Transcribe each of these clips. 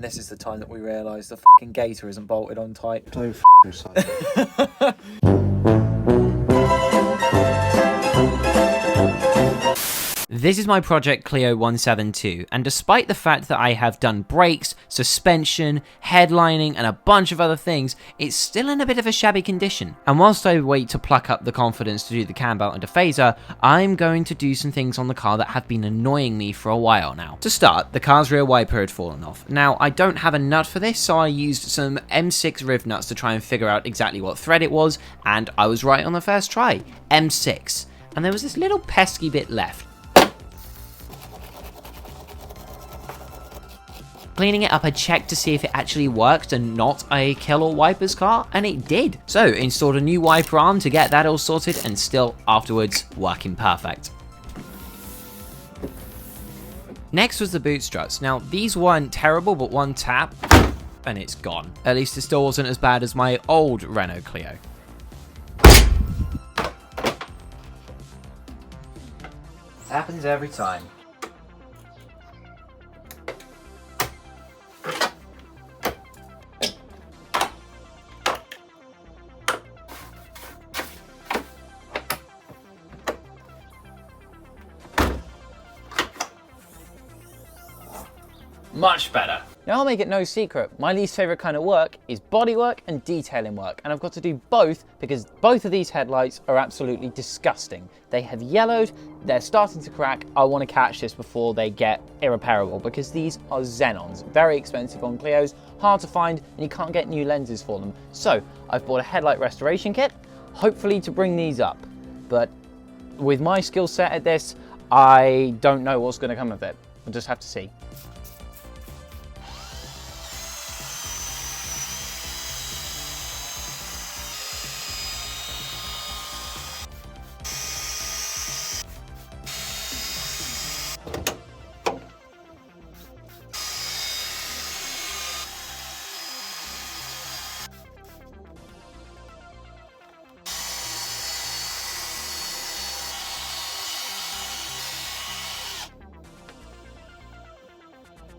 This is the time that we realise the fucking gator isn't bolted on tight. Don't f***ing say. This is my project Clio 172, and despite the fact that I have done brakes, suspension, headlining, and a bunch of other things, it's still in a bit of a shabby condition. And whilst I wait to pluck up the confidence to do the Timing Belt and Dephaser, I'm going to do some things on the car that have been annoying me for a while now. To start, the car's rear wiper had fallen off. Now, I don't have a nut for this, so I used some M6 riv nuts to try and figure out exactly what thread it was, and I was right on the first try, M6. And there was this little pesky bit left. Cleaning it up, I checked to see if it actually worked and not a Killer Wipers car, and it did. So installed a new wiper arm to get that all sorted, and still afterwards working perfect. Next was the boot struts. Now these weren't terrible, but one tap and it's gone. At least it still wasn't as bad as my old Renault Clio. Happens every time. Much better. Now I'll make it no secret, my least favourite kind of work is bodywork and detailing work, and I've got to do both because both of these headlights are absolutely disgusting. They have yellowed, they're starting to crack. I want to catch this before they get irreparable because these are Xenons, very expensive on Clios, hard to find, and you can't get new lenses for them. So I've bought a headlight restoration kit, hopefully to bring these up, but with my skill set at this, I don't know what's going to come of it. We'll just have to see.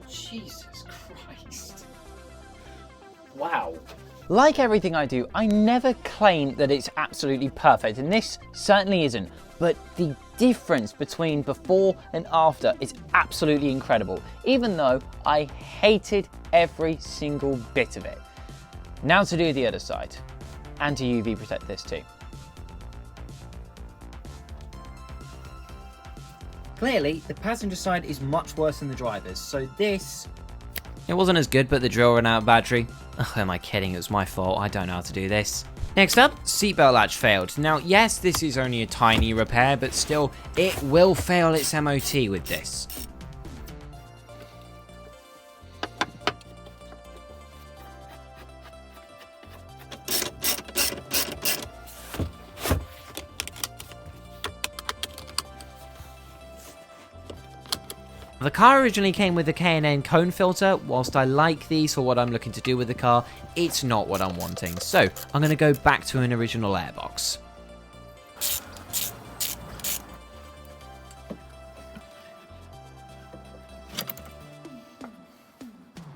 Jesus Christ. Wow. Like everything I do, I never claim that it's absolutely perfect, and this certainly isn't, but the difference between before and after is absolutely incredible, even though I hated every single bit of it. Now to do the other side, and to UV protect this too. Clearly, the passenger side is much worse than the driver's, so this... It wasn't as good, but the drill ran out of battery. Ugh, am I kidding? It was my fault. I don't know how to do this. Next up, seatbelt latch failed. Now, yes, this is only a tiny repair, but still, it will fail its MOT with this. The car originally came with a K&N cone filter. Whilst I like these for what I'm looking to do with the car, it's not what I'm wanting. So I'm going to go back to an original Airbox.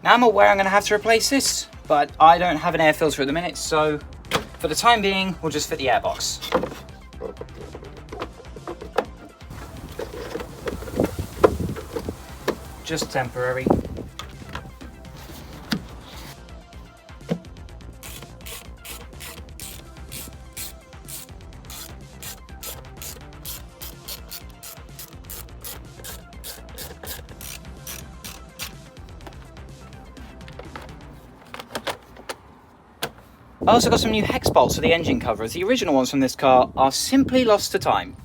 Now I'm aware I'm going to have to replace this, but I don't have an air filter at the minute, so for the time being, we'll just fit the Airbox. Just temporary. I also got some new hex bolts for the engine cover, as the original ones from this car are simply lost to time.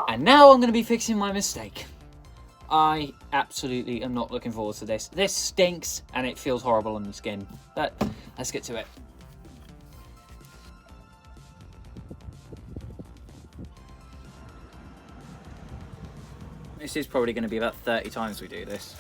And now I'm going to be fixing my mistake. I absolutely am not looking forward to this. This stinks and it feels horrible on the skin. But let's get to it. This is probably going to be about 30 times we do this.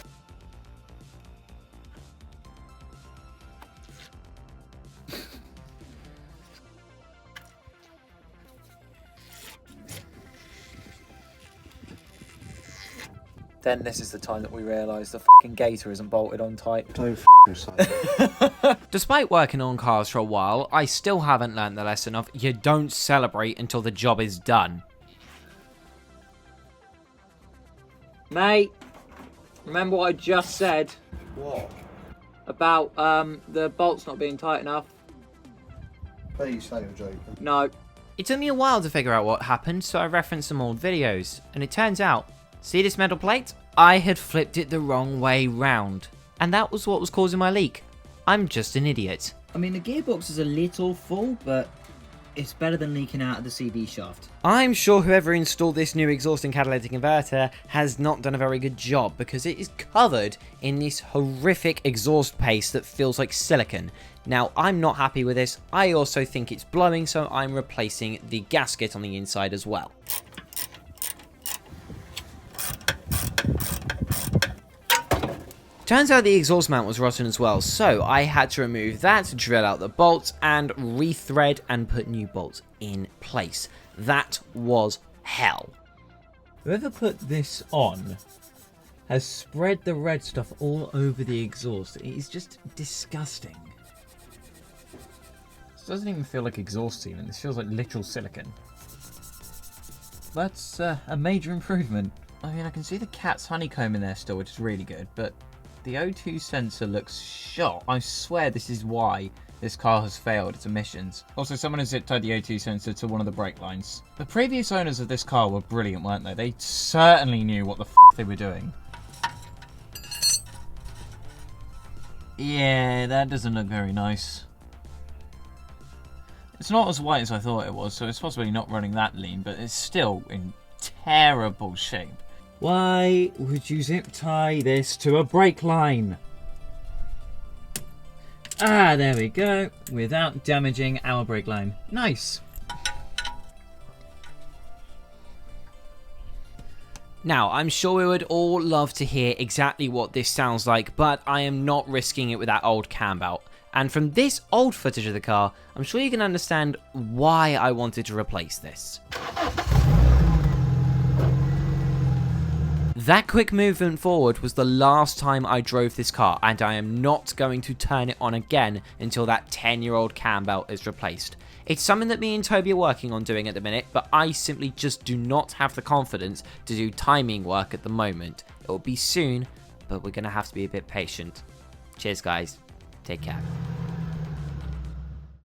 Then this is the time that we realised the fucking gator isn't bolted on tight. Don't f***ing say. Despite working on cars for a while, I still haven't learned the lesson of you don't celebrate until the job is done. Mate, remember what I just said What? about the bolts not being tight enough? Please say you're joking. No. It took me a while to figure out what happened, so I referenced some old videos, and it turns out, see this metal plate? I had flipped it the wrong way round, and that was what was causing my leak. I'm just an idiot. I mean, the gearbox is a little full, but it's better than leaking out of the CV shaft. I'm sure whoever installed this new exhaust and catalytic converter has not done a very good job, because it is covered in this horrific exhaust paste that feels like silicone. Now, I'm not happy with this. I also think it's blowing, so I'm replacing the gasket on the inside as well. Turns out the exhaust mount was rotten as well, so I had to remove that, drill out the bolts, and rethread and put new bolts in place. That was hell. Whoever put this on has spread the red stuff all over the exhaust. It is just disgusting. This doesn't even feel like exhaust even. This feels like literal silicone. That's a major improvement. I mean, I can see the cat's honeycomb in there still, which is really good, but the O2 sensor looks shot. I swear this is why this car has failed its emissions. Also, someone has zip tied the O2 sensor to one of the brake lines. The previous owners of this car were brilliant, weren't they? They certainly knew what the f they were doing. Yeah, that doesn't look very nice. It's not as white as I thought it was, so it's possibly not running that lean, but it's still in terrible shape. Why would you zip tie this to a brake line? Ah, there we go. Without damaging our brake line. Nice. Now, I'm sure we would all love to hear exactly what this sounds like, but I am not risking it with that old cam belt. And from this old footage of the car, I'm sure you can understand why I wanted to replace this. That quick movement forward was the last time I drove this car, and I am not going to turn it on again until that 10-year-old cam belt is replaced. It's something that me and Toby are working on doing at the minute, but I simply just do not have the confidence to do timing work at the moment. It will be soon, but we're going to have to be a bit patient. Cheers guys, take care.